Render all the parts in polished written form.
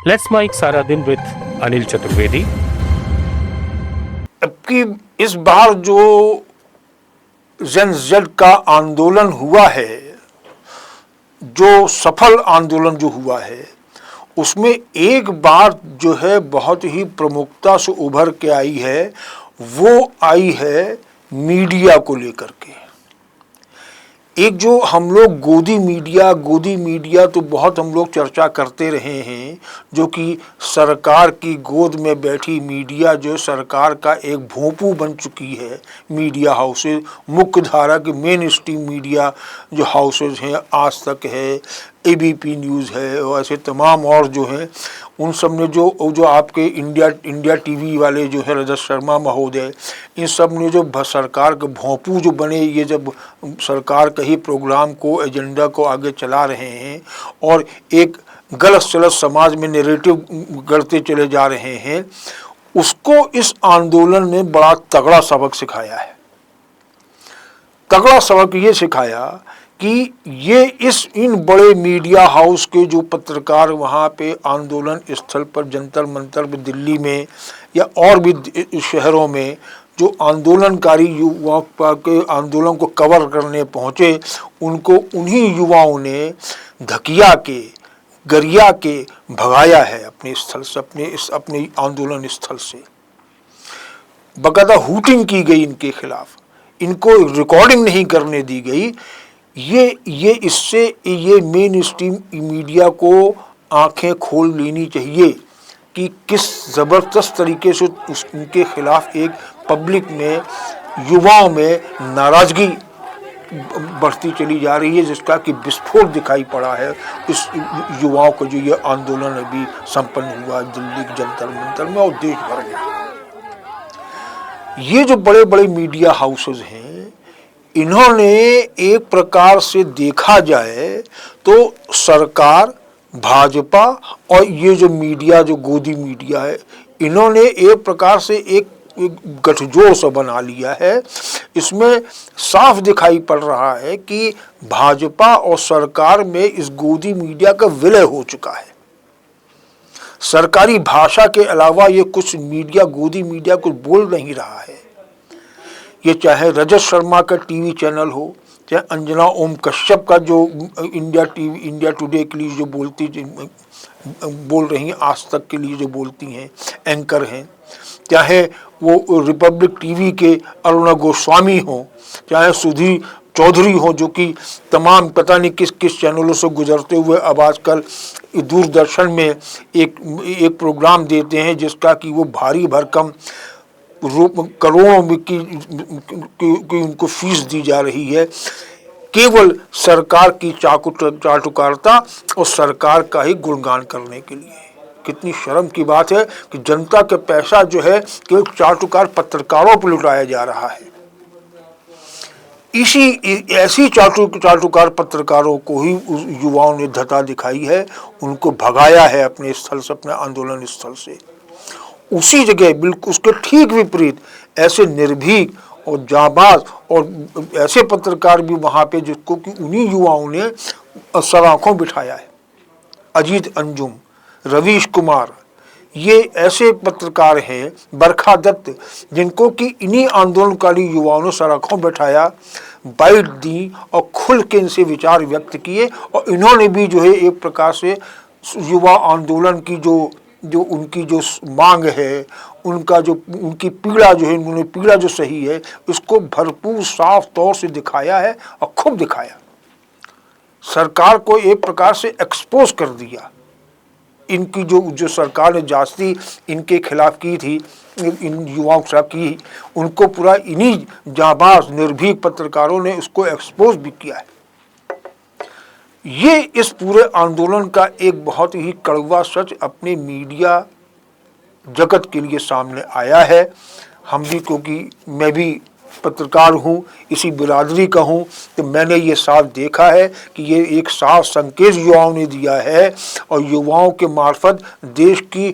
Let's mic सारा दिन with Anil Chaturvedi. कि इस बार जो जन जेड का आंदोलन हुआ है, जो सफल आंदोलन जो हुआ है, उसमें एक बात जो है बहुत ही प्रमुखता से उभर के आई है, वो आई है मीडिया को लेकर के। एक जो हम लोग गोदी मीडिया तो बहुत हम लोग चर्चा करते रहे हैं, जो कि सरकार की गोद में बैठी मीडिया जो सरकार का एक भोंपू बन चुकी है। मीडिया हाउसेज, मुख्य धारा के मेन स्ट्रीम मीडिया जो हाउसेज हैं, आज तक है, एबीपी न्यूज़ है और ऐसे तमाम और जो हैं, उन सब ने जो आपके इंडिया टीवी वाले जो है रजत शर्मा महोदय, इन सब ने जो सरकार के भोंपू जो बने, ये जब सरकार का ही प्रोग्राम को, एजेंडा को आगे चला रहे हैं और एक गलत सलत समाज में नैरेटिव गढ़ते चले जा रहे हैं, उसको इस आंदोलन ने बड़ा तगड़ा सबक सिखाया है। तगड़ा सबक ये सिखाया कि ये इन बड़े मीडिया हाउस के जो पत्रकार वहाँ पे आंदोलन स्थल पर जंतर मंतर में दिल्ली में या और भी शहरों में जो आंदोलनकारी युवाओं के आंदोलन को कवर करने पहुँचे, उनको उन्हीं युवाओं ने धकिया के, गरिया के भगाया है अपने स्थल से, अपने आंदोलन स्थल से। बाकायदा हूटिंग की गई इनके खिलाफ, इनको रिकॉर्डिंग नहीं करने दी गई। ये मेन स्ट्रीम मीडिया को आंखें खोल लेनी चाहिए कि किस ज़बरदस्त तरीके से उनके खिलाफ एक पब्लिक में, युवाओं में नाराज़गी बढ़ती चली जा रही है, जिसका कि विस्फोट दिखाई पड़ा है इस युवाओं को जो ये आंदोलन अभी संपन्न हुआ दिल्ली के जंतर मंतर में और देश भर में। ये जो बड़े बड़े मीडिया हाउसेज हैं, इन्होंने एक प्रकार से देखा जाए तो सरकार, भाजपा और ये जो मीडिया, जो गोदी मीडिया है, इन्होंने एक प्रकार से एक गठजोड़ सा बना लिया है। इसमें साफ दिखाई पड़ रहा है कि भाजपा और सरकार में इस गोदी मीडिया का विलय हो चुका है। सरकारी भाषा के अलावा ये कुछ मीडिया, गोदी मीडिया कुछ बोल नहीं रहा है। ये चाहे रजत शर्मा का टीवी चैनल हो, चाहे अंजना ओम कश्यप का जो इंडिया टुडे के लिए जो बोल रही हैं, आज तक के लिए जो बोलती हैं, एंकर हैं, चाहे वो रिपब्लिक टीवी के अरुणा गोस्वामी हो, चाहे सुधीर चौधरी हो, जो कि तमाम पता नहीं किस किस चैनलों से गुजरते हुए अब आजकल दूरदर्शन में एक प्रोग्राम देते हैं, जिसका कि वो भारी भरकम करोड़ों की उनको फीस दी जा रही है, केवल सरकार की चाटुकारिता और सरकार का ही गुणगान करने के लिए। कितनी शर्म की बात है कि जनता का पैसा जो है केवल चाटुकार पत्रकारों पर लुटाया जा रहा है। ऐसी चाटुकार पत्रकारों को ही युवाओं ने धता दिखाई है, उनको भगाया है अपने स्थल से, अपने आंदोलन स्थल से। उसी जगह बिल्कुल उसके ठीक विपरीत ऐसे निर्भीक और जाबाज और ऐसे पत्रकार भी वहाँ पे, जिसको कि उन्हीं युवाओं ने सलाखों बिठाया है। अजीत अंजुम, रवीश कुमार, ये ऐसे पत्रकार हैं, बरखा दत्त, जिनको कि इन्हीं आंदोलनकारी युवाओं ने सलाखों बिठाया, बाइट दी और खुल के इनसे विचार व्यक्त किए। और इन्होंने भी जो है एक प्रकार से युवा आंदोलन की जो उनकी जो मांग है, उनकी पीड़ा जो है, उन्होंने पीड़ा जो सही है, उसको भरपूर साफ तौर से दिखाया है और खूब दिखाया। सरकार को एक प्रकार से एक्सपोज कर दिया। इनकी जो सरकार ने जांची इनके खिलाफ की थी, इन युवाओं के खिलाफ की, उनको पूरा इन्हीं जाबाज निर्भीक पत्रकारों ने उसको एक्सपोज भी किया है। ये इस पूरे आंदोलन का एक बहुत ही कड़वा सच अपने मीडिया जगत के लिए सामने आया है। हम भी, क्योंकि मैं भी पत्रकार हूँ, इसी बिरादरी का हूँ, तो मैंने ये साफ देखा है कि ये एक साफ संकेत युवाओं ने दिया है और युवाओं के मार्फत देश की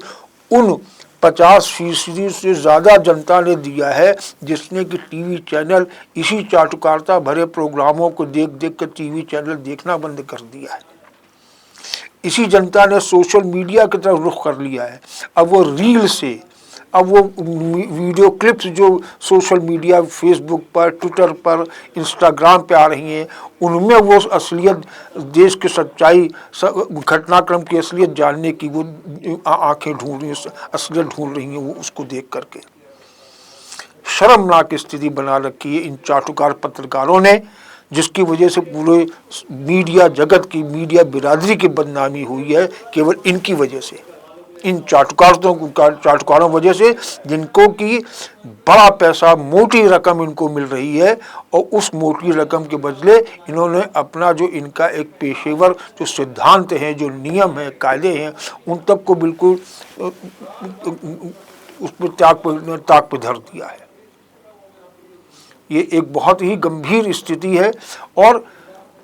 उन 50% से ज़्यादा जनता ने दिया है, जिसने कि टीवी चैनल इसी चाटुकारिता भरे प्रोग्रामों को देख देख कर टीवी चैनल देखना बंद कर दिया है। इसी जनता ने सोशल मीडिया की तरफ रुख कर लिया है। अब वो रील से, अब वो वीडियो क्लिप्स जो सोशल मीडिया, फेसबुक पर, ट्विटर पर, इंस्टाग्राम पे आ रही हैं, उनमें वो असलियत, देश की सच्चाई, घटनाक्रम की असलियत जानने की वो आंखें ढूंढ रही हैं, असलियत ढूंढ रही हैं वो उसको देख करके। शर्मनाक स्थिति बना रखी है इन चाटुकार पत्रकारों ने, जिसकी वजह से पूरे मीडिया जगत की, मीडिया बिरादरी की बदनामी हुई है केवल इनकी वजह से, इन चाटुकारों वजह से, जिनको की बड़ा पैसा, मोटी रकम इनको मिल रही है, और उस मोटी रकम के बदले इन्होंने अपना जो इनका एक पेशेवर जो सिद्धांत हैं, जो नियम है, कायदे हैं, उन तक को बिल्कुल उस पर ताक पे धर दिया है। ये एक बहुत ही गंभीर स्थिति है। और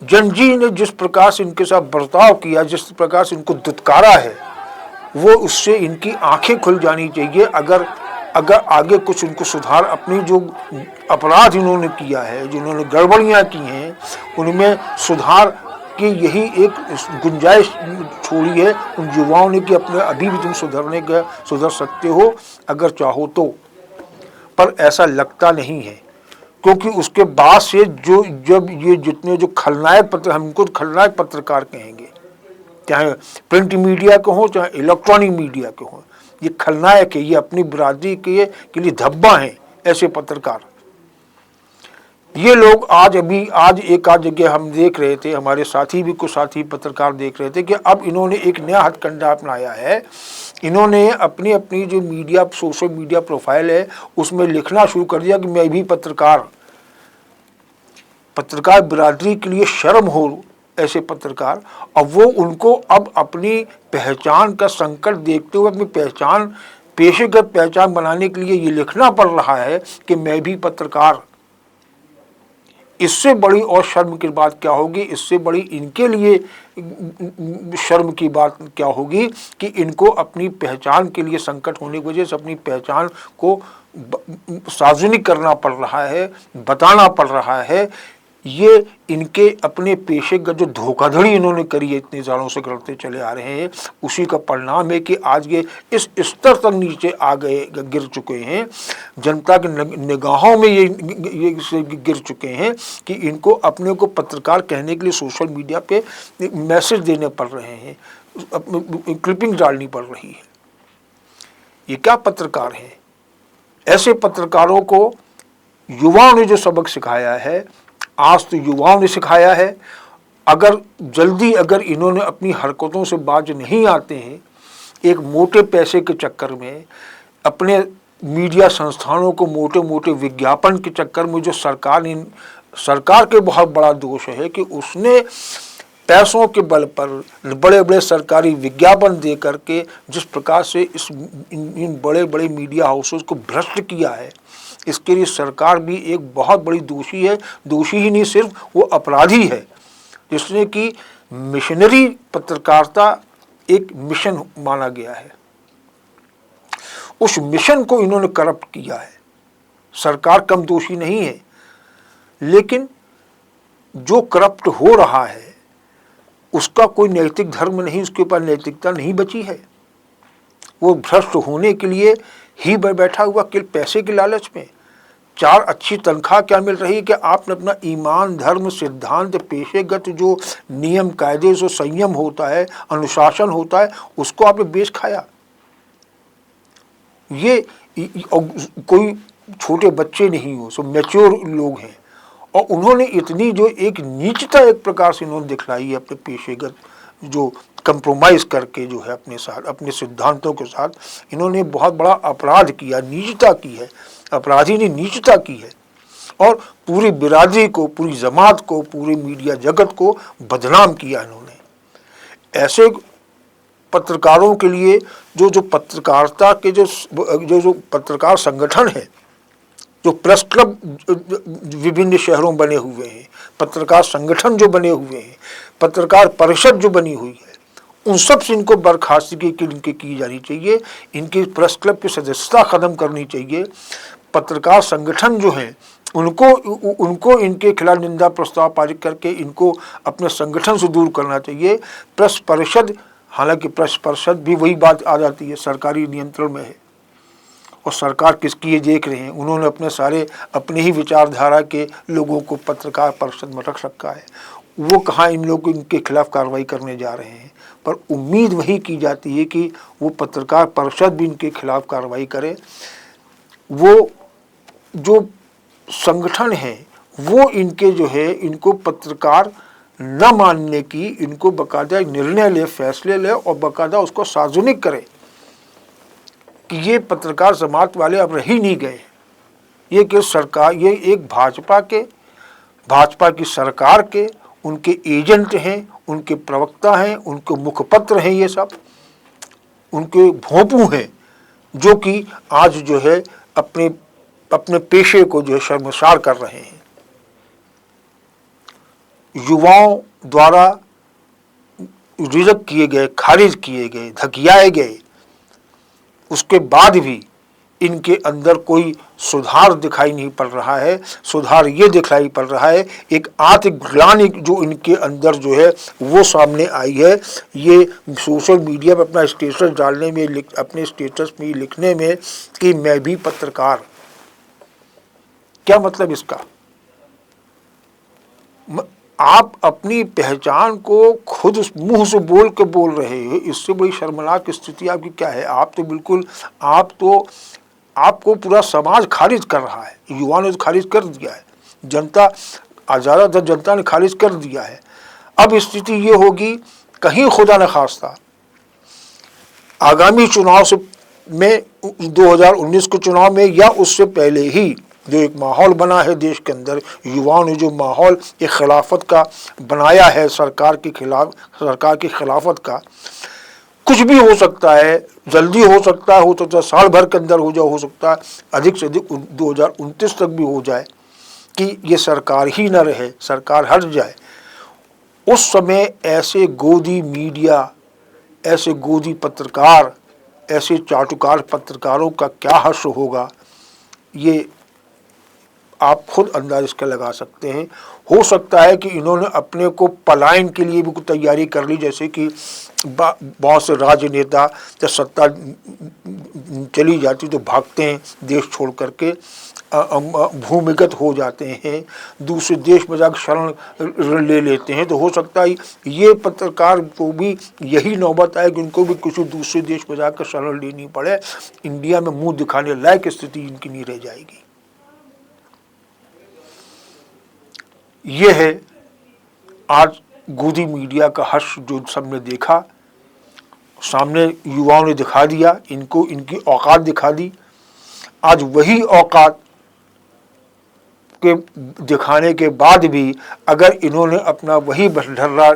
जनजी ने जिस प्रकार से इनके साथ बर्ताव किया, जिस प्रकार से इनको दुत्कारा है, वो उससे इनकी आंखें खुल जानी चाहिए। अगर आगे कुछ इनको सुधार, अपनी जो अपराध इन्होंने किया है, जिन्होंने गड़बड़ियां की हैं, उनमें सुधार की यही एक गुंजाइश छोड़ी है उन युवाओं ने कि अपने अभी भी तुम सुधर सकते हो अगर चाहो तो। पर ऐसा लगता नहीं है, क्योंकि उसके बाद से जब ये जितने जो खलनायक हम इनको खलनायक पत्रकार कहेंगे, चाहे प्रिंट मीडिया के हो चाहे इलेक्ट्रॉनिक मीडिया के हो, ये खलनायक है, ये अपनी बिरादरी के लिए धब्बा हैं ऐसे पत्रकार। ये लोग आज एक आध जगह हम देख रहे थे, हमारे साथी भी कुछ साथी पत्रकार देख रहे थे कि अब इन्होंने एक नया हथकंडा अपनाया है। इन्होंने अपनी जो मीडिया, सोशल मीडिया प्रोफाइल है, उसमें लिखना शुरू कर दिया कि मैं भी पत्रकार बिरादरी के लिए शर्म हो ऐसे पत्रकार। अब वो उनको अब अपनी पहचान का संकट देखते हुए अपनी पेशेगत पहचान बनाने के लिए ये लिखना पड़ रहा है कि मैं भी पत्रकार। इससे बड़ी और शर्म की बात क्या होगी, इससे बड़ी इनके लिए शर्म की बात क्या होगी कि इनको अपनी पहचान के लिए संकट होने की वजह से अपनी पहचान को सार्वजनिक करना पड़ रहा है, बताना पड़ रहा है। ये इनके अपने पेशेगत जो धोखाधड़ी इन्होंने करी है, इतने सालों से करते चले आ रहे हैं, उसी का परिणाम है कि आज ये इस स्तर तक नीचे आ गए, गिर चुके हैं, जनता की निगाहों में ये गिर चुके हैं कि इनको अपने को पत्रकार कहने के लिए सोशल मीडिया पे मैसेज देने पड़ रहे हैं, क्लिपिंग डालनी पड़ रही है। ये क्या पत्रकार हैं? ऐसे पत्रकारों को युवाओं ने जो सबक सिखाया है, आज तो युवाओं ने सिखाया है। अगर इन्होंने अपनी हरकतों से बाज नहीं आते हैं, एक मोटे पैसे के चक्कर में, अपने मीडिया संस्थानों को मोटे मोटे विज्ञापन के चक्कर में, जो सरकार के बहुत बड़ा दोष है कि उसने पैसों के बल पर बड़े बड़े सरकारी विज्ञापन दे करके जिस प्रकार से इन बड़े बड़े मीडिया हाउसेस को भ्रष्ट किया है, इसके लिए सरकार भी एक बहुत बड़ी दोषी है। दोषी ही नहीं, सिर्फ वो अपराधी है, जिसने कि मिशनरी पत्रकारिता एक मिशन माना गया है, उस मिशन को इन्होंने करप्ट किया है। सरकार कम दोषी नहीं है, लेकिन जो करप्ट हो रहा है उसका कोई नैतिक धर्म नहीं, उसके ऊपर नैतिकता नहीं बची है। वो भ्रष्ट होने के लिए ही बैठा हुआ केवल पैसे के लालच में। 4 अच्छी तनख्वाह क्या मिल रही है कि आपने अपना ईमान, धर्म, सिद्धांत, पेशेगत जो नियम कायदे, जो संयम होता है, अनुशासन होता है, उसको आपने बेच खाया। ये कोई छोटे बच्चे नहीं हो, सब मैच्योर लोग हैं, और उन्होंने इतनी जो एक नीचता एक प्रकार से इन्होंने दिखलाई है अपने पेशेगत, जो कंप्रोमाइज़ करके जो है अपने साथ, अपने सिद्धांतों के साथ इन्होंने बहुत बड़ा अपराध किया, नीचता की है, अपराधी ने नीचता की है, और पूरी बिरादरी को, पूरी जमात को, पूरे मीडिया जगत को बदनाम किया इन्होंने। ऐसे पत्रकारों के लिए जो पत्रकारिता के जो पत्रकार संगठन है, जो प्रेस क्लब विभिन्न शहरों बने हुए हैं, पत्रकार संगठन जो बने हुए हैं, पत्रकार परिषद जो बनी हुई है, उन सब से इनको बर्खास्तगी की जानी चाहिए। इनकी प्रेस क्लब की सदस्यता ख़त्म करनी चाहिए। पत्रकार संगठन जो हैं उनको इनके खिलाफ निंदा प्रस्ताव पारित करके इनको अपने संगठन से दूर करना चाहिए। प्रेस परिषद हालांकि प्रेस परिषद भी वही बात आ जाती है, सरकारी नियंत्रण में है और सरकार किसकी ये देख रहे हैं। उन्होंने अपने ही विचारधारा के लोगों को पत्रकार परिषद में रख रखा है। वो कहाँ इन लोग इनके खिलाफ कार्रवाई करने जा रहे हैं, पर उम्मीद वही की जाती है कि वो पत्रकार परिषद भी इनके खिलाफ कार्रवाई करे। वो जो संगठन है वो इनके जो है इनको पत्रकार न मानने की, इनको बाकायदा निर्णय ले, फैसले ले और बाकायदा उसको सार्वजनिक करे कि ये पत्रकार समाज वाले अब रह ही नहीं गए। ये कि सरकार, ये एक भाजपा की सरकार के उनके एजेंट हैं, उनके प्रवक्ता हैं, उनके मुखपत्र हैं, ये सब उनके भोंपू हैं जो कि आज जो है अपने पेशे को जो है शर्मसार कर रहे हैं। युवाओं द्वारा रिजेक्ट किए गए, खारिज किए गए, धकियाए गए, उसके बाद भी इनके अंदर कोई सुधार दिखाई नहीं पड़ रहा है। सुधार ये दिखाई पड़ रहा है, एक आत्मग्लानि जो इनके अंदर जो है वो सामने आई है। ये सोशल मीडिया पर अपना स्टेटस डालने में, अपने स्टेटस में लिखने में कि मैं भी पत्रकार, क्या मतलब इसका? आप अपनी पहचान को खुद मुंह से बोल के बोल रहे हैं, इससे बड़ी शर्मनाक स्थिति आपकी क्या है? आपको पूरा समाज खारिज कर रहा है। युवा ने तो खारिज कर दिया है, ज़्यादातर जनता ने खारिज कर दिया है। अब स्थिति ये होगी, कहीं खुदा न खास्ता आगामी चुनाव में 2019 के चुनाव में या उससे पहले ही जो एक माहौल बना है देश के अंदर, युवाओं ने जो माहौल एक खिलाफत का बनाया है, सरकार की खिलाफत का, कुछ भी हो सकता है, जल्दी हो सकता है, हो सकता है साल भर के अंदर हो सकता है अधिक से अधिक 2029 तक भी हो जाए कि ये सरकार ही न रहे, सरकार हट जाए। उस समय ऐसे गोदी मीडिया, ऐसे गोदी पत्रकार, ऐसे चाटुकार पत्रकारों का क्या हश्र होगा, ये आप खुद अंदाज इसका लगा सकते हैं। हो सकता है कि इन्होंने अपने को पलायन के लिए भी कुछ तैयारी कर ली, जैसे कि बहुत से राजनेता जब सत्ता चली जाती तो भागते हैं देश छोड़ करके, भूमिगत हो जाते हैं, दूसरे देश में जाकर शरण ले लेते हैं। तो हो सकता है ये पत्रकार को भी यही नौबत आए कि उनको भी किसी दूसरे देश में जाकर शरण लेनी पड़े। इंडिया में मुंह दिखाने लायक स्थिति इनकी नहीं रह जाएगी। ये है आज गोदी मीडिया का हर्ष जो सबने देखा, सामने युवाओं ने दिखा दिया, इनको इनकी औकात दिखा दी। आज वही औकात के दिखाने के बाद भी अगर इन्होंने अपना वही बसढर्रा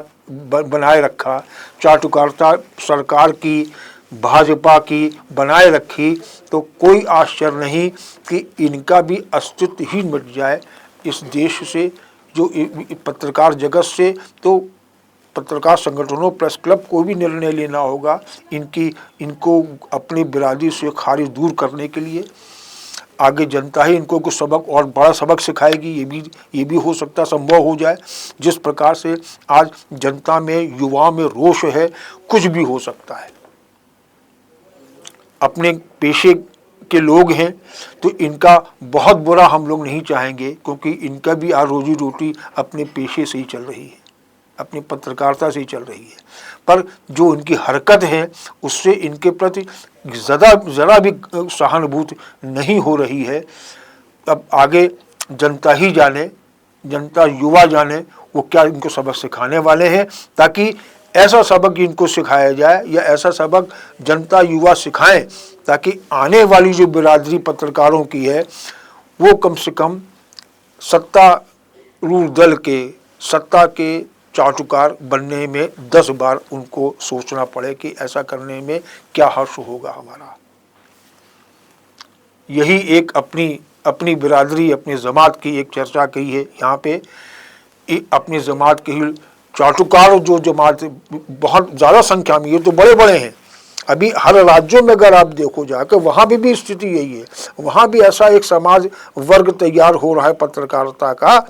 बनाए रखा, चाटुकारिता सरकार की, भाजपा की बनाए रखी, तो कोई आश्चर्य नहीं कि इनका भी अस्तित्व ही मिट जाए इस देश से, जो पत्रकार जगत से। तो पत्रकार संगठनों, प्रेस क्लब को भी निर्णय लेना होगा इनको अपनी बिरादरी से खारिज दूर करने के लिए। आगे जनता ही इनको कुछ सबक और बड़ा सबक सिखाएगी, ये भी हो सकता, संभव हो जाए। जिस प्रकार से आज जनता में, युवाओं में रोष है, कुछ भी हो सकता है। अपने पेशे के लोग हैं तो इनका बहुत बुरा हम लोग नहीं चाहेंगे, क्योंकि इनका भी आज रोजी रोटी अपने पेशे से ही चल रही है, अपनी पत्रकारिता से ही चल रही है। पर जो इनकी हरकत है उससे इनके प्रति ज़रा भी सहानुभूति नहीं हो रही है। अब आगे जनता ही जाने, जनता युवा जाने वो क्या इनको सबक सिखाने वाले हैं, ताकि ऐसा सबक इनको सिखाया जाए या ऐसा सबक जनता युवा सिखाएं, ताकि आने वाली जो बिरादरी पत्रकारों की है वो कम से कम सत्तारूढ़ दल के, सत्ता के चाटुकार बनने में 10 बार उनको सोचना पड़े कि ऐसा करने में क्या हर्ष होगा हमारा। यही एक अपनी बिरादरी, अपनी जमात की एक चर्चा की है यहाँ पे। अपनी जमात के ही चाटुकार जो जमात बहुत ज़्यादा संख्या में, ये तो बड़े बड़े हैं। अभी हर राज्यों में अगर आप देखो जाकर, वहाँ भी स्थिति यही है। वहाँ भी ऐसा एक समाज वर्ग तैयार हो रहा है पत्रकारिता का,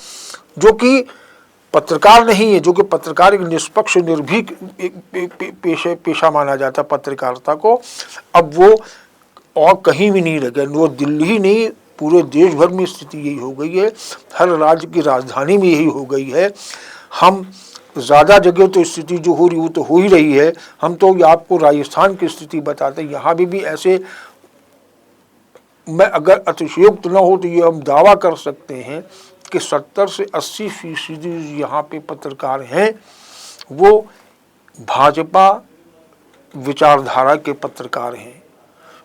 जो कि पत्रकार नहीं है, जो कि पत्रकार एक निष्पक्ष निर्भीक पेशा माना जाता पत्रकारिता को, अब वो और कहीं भी नहीं रह गया। वो दिल्ली ही नहीं, पूरे देश भर में स्थिति यही हो गई है, हर राज्य की राजधानी में यही हो गई है। हम ज़्यादा जगह तो स्थिति जो हो रही वो तो हो ही रही है। हम तो आपको राजस्थान की स्थिति बताते हैं, यहाँ भी ऐसे, मैं अगर अतिशयोक्त न हो तो ये हम दावा कर सकते हैं कि 70 से 80% यहाँ पे पत्रकार हैं वो भाजपा विचारधारा के पत्रकार हैं।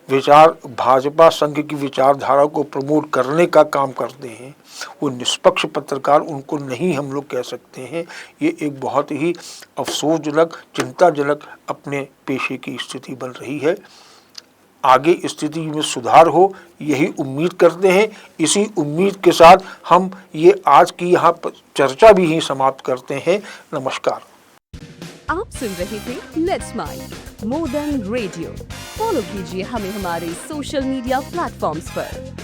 भाजपा संघ की विचारधारा को प्रमोट करने का काम करते हैं। वो निष्पक्ष पत्रकार उनको नहीं हम लोग कह सकते हैं। ये एक बहुत ही अफसोसजनक, चिंताजनक अपने पेशे की स्थिति बन रही है। आगे स्थिति में सुधार हो यही उम्मीद करते हैं। इसी उम्मीद के साथ हम ये आज की यहाँ चर्चा भी ही समाप्त करते हैं। नमस्कार। आप सुन रहे थे let's mind more than radio. Follow कीजिए हमें हमारे सोशल मीडिया प्लेटफॉर्म्स पर।